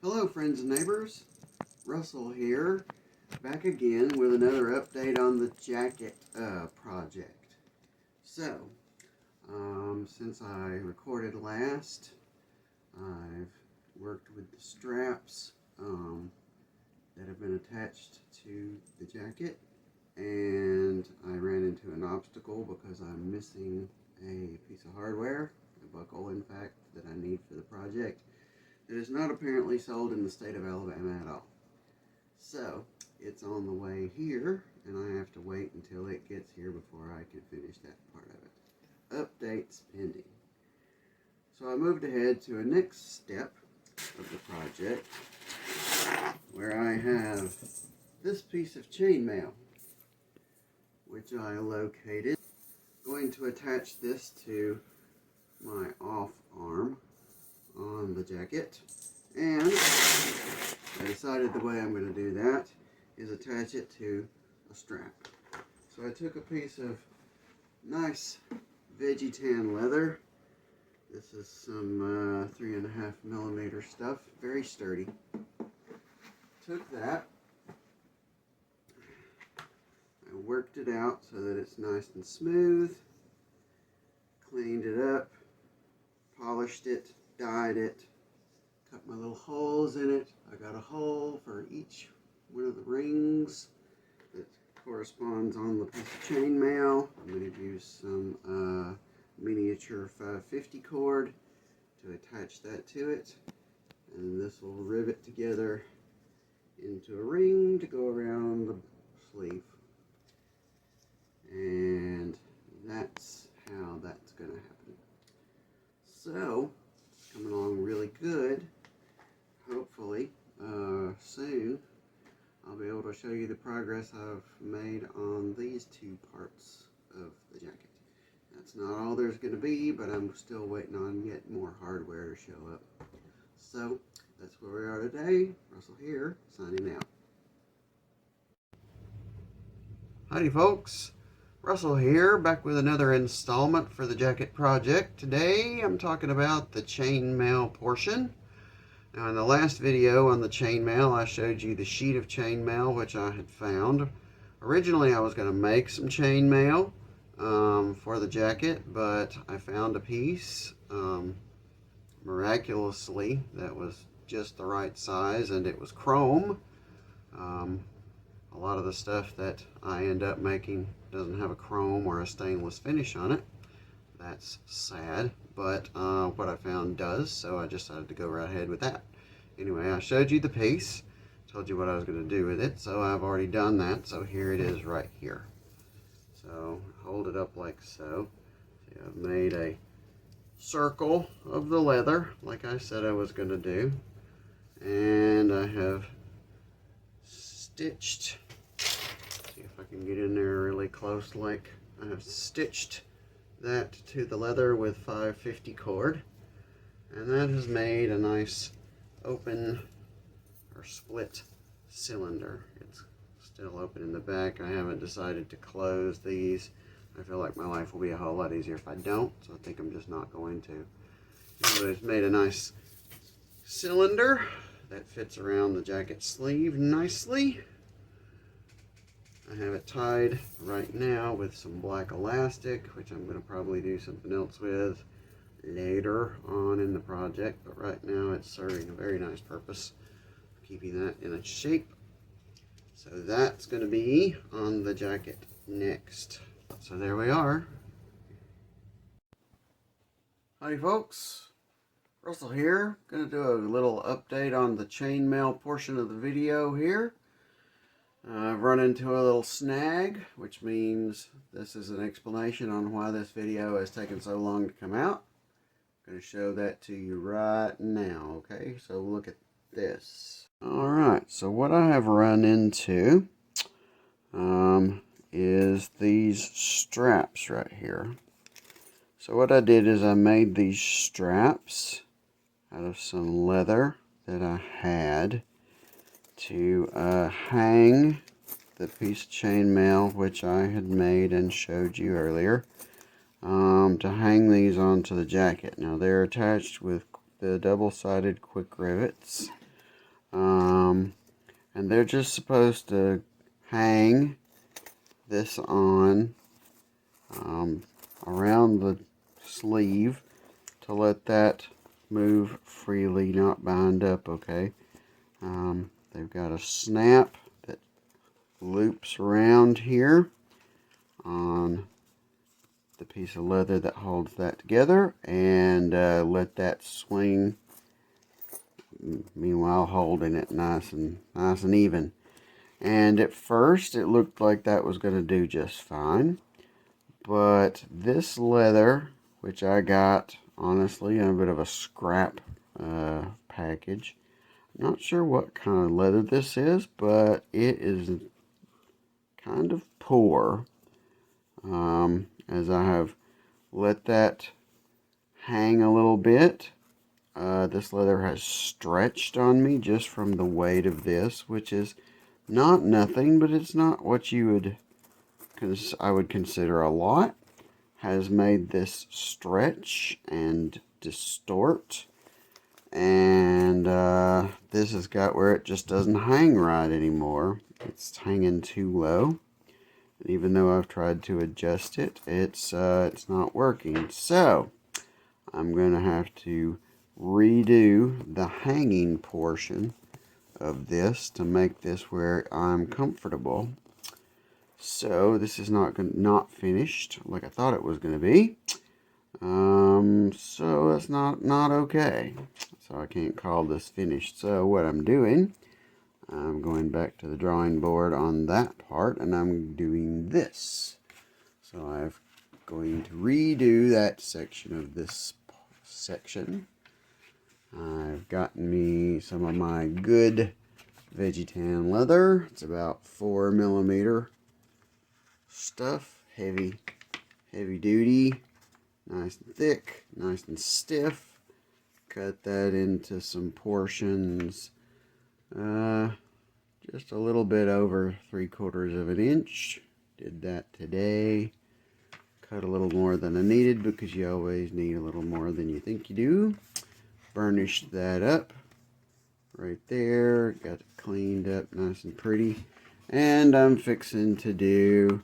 Hello friends and neighbors, Russell here, back again with another update on the jacket project. So, since I recorded last, I've worked with the straps that have been attached to the jacket, and I ran into an obstacle because I'm missing a piece of hardware, a buckle in fact, that I need for the project. It is not apparently sold in the state of Alabama at all. So, it's on the way here, and I have to wait until it gets here before I can finish that part of it. Updates pending. So I moved ahead to a next step of the project, where I have this piece of chainmail, which I located. I'm going to attach this to my off arm on the jacket, and I decided the way I'm going to do that is attach it to a strap. So I took a piece of nice veggie tan leather. This is some 3.5 millimeter stuff, very sturdy. Took that, I worked it out so that it's nice and smooth, cleaned it up, polished it, dyed it, cut my little holes in it. I got a hole for each one of the rings that corresponds on the piece of chainmail. I'm going to use some miniature 550 cord to attach that to it, and this will rivet together into a ring to go around the sleeve, and that's how that's going to happen. So coming along really good. Hopefully soon I'll be able to show you the progress I've made on these two parts of the jacket. That's not all there's going to be, but I'm still waiting on yet more hardware to show up. So that's where we are today. Russell here, signing out. Howdy folks, Russell here, back with another installment for the jacket project. Today I'm talking about the chainmail portion. Now in the last video on the chainmail, I showed you the sheet of chainmail which I had found. Originally I was going to make some chainmail for the jacket, but I found a piece miraculously that was just the right size, and it was chrome. A lot of the stuff that I end up making doesn't have a chrome or a stainless finish on it. That's sad, but what I found does, so I decided to go right ahead with that. Anyway, I showed you the piece, told you what I was going to do with it, so I've already done that, so here it is right here. So hold it up like so. See, I've made a circle of the leather like I said I was going to do, and I have stitched, see if I can get in there really close, like I have stitched that to the leather with 550 cord, and that has made a nice open or split cylinder. It's still open in the back. I haven't decided to close these. I feel like my life will be a whole lot easier if I don't, so I think I'm just not going to. Anyway, it's made a nice cylinder that fits around the jacket sleeve nicely. I have it tied right now with some black elastic, which I'm going to probably do something else with later on in the project, but right now it's serving a very nice purpose, keeping that in a shape. So that's going to be on the jacket next. So there we are. Howdy folks, Russell here. Going to do a little update on the chainmail portion of the video here. I've run into a little snag, which means this is an explanation on why this video has taken so long to come out. I'm going to show that to you right now, okay? So look at this. Alright, so what I have run into is these straps right here. So what I did is I made these straps out of some leather that I had to hang the piece of chainmail which I had made and showed you earlier, to hang these onto the jacket. Now they're attached with the double-sided quick rivets And they're just supposed to hang this on around the sleeve to let that move freely, not bind up, okay? They've got a snap that loops around here on the piece of leather that holds that together, and let that swing, meanwhile holding it nice and even. And at first it looked like that was going to do just fine, but this leather, which I got honestly in a bit of a scrap package, I'm not sure what kind of leather this is, but it is kind of poor, as I have let that hang a little bit. This leather has stretched on me just from the weight of this, which is not nothing, but it's not what you would, I would consider a lot. Has made this stretch and distort, and this has got where it just doesn't hang right anymore. It's hanging too low, and even though I've tried to adjust it, it's not working. So I'm gonna have to redo the hanging portion of this to make this where I'm comfortable. So this is not finished like I thought it was going to be. So that's not okay. So I can't call this finished. So what I'm doing, I'm going back to the drawing board on that part, and I'm doing this. So I'm going to redo that section of this section. I've gotten me some of my good Vegetan leather. It's about 4mm stuff, heavy duty, nice and thick, nice and stiff. Cut that into some portions, just a little bit over 3/4 of an inch. Did that today. Cut a little more than I needed because you always need a little more than you think you do. Burnished that up right there. Got it cleaned up nice and pretty. And I'm fixing to do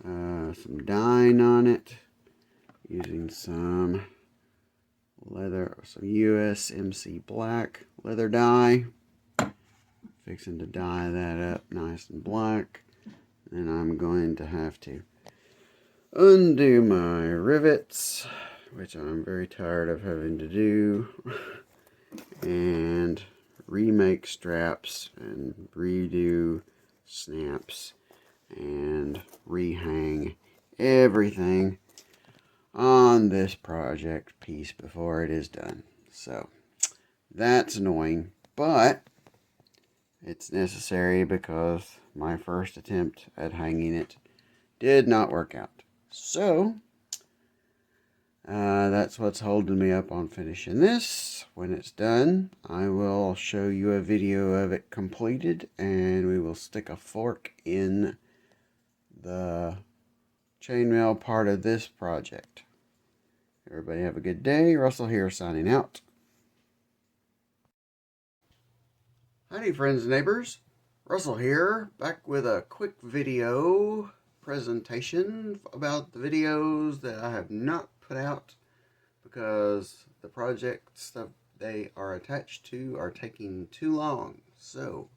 some dyeing on it using some leather, some USMC black leather dye. Fixing to dye that up nice and black. And I'm going to have to undo my rivets, which I'm very tired of having to do, and remake straps and redo snaps and rehang everything on this project piece before it is done. So that's annoying, but it's necessary because my first attempt at hanging it did not work out. So that's what's holding me up on finishing this. When it's done, I will show you a video of it completed, and we will stick a fork in the chainmail part of this project. Everybody have a good day. Russell here, signing out. Howdy friends and neighbors. Russell here, back with a quick video presentation about the videos that I have not put out because the projects that they are attached to are taking too long. So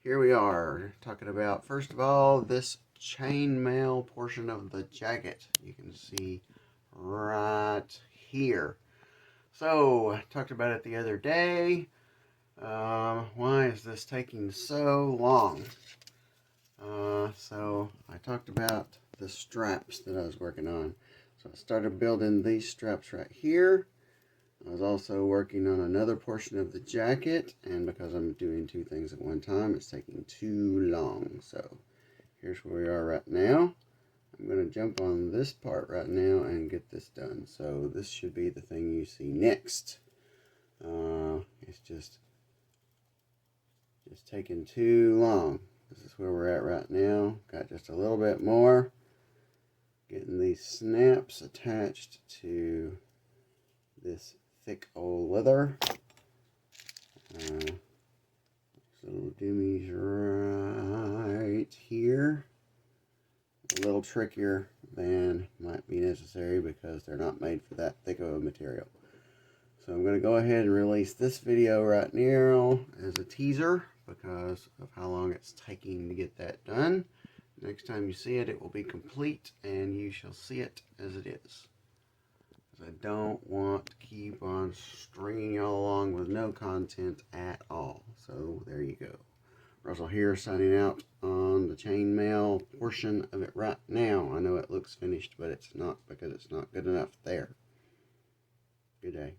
here we are talking about, first of all, this chainmail portion of the jacket. You can see right here. So I talked about it the other day. Why is this taking so long? So I talked about the straps that I was working on. So I started building these straps right here. I was also working on another portion of the jacket, and because I'm doing two things at one time, it's taking too long. So here's where we are right now. I'm going to jump on this part right now and get this done. So this should be the thing you see next. It's just taking too long. This is where we're at right now. Got just a little bit more. Getting these snaps attached to this thick old leather. trickier than might be necessary because they're not made for that thick of a material. So I'm going to go ahead and release this video right now as a teaser because of how long it's taking to get that done. Next time you see it, it will be complete and you shall see it as it is. I don't want to keep on stringing y'all along with no content at all. So there you go. Russell here signing out on the chainmail portion of it right now. I know it looks finished, but it's not because it's not good enough there. Good day.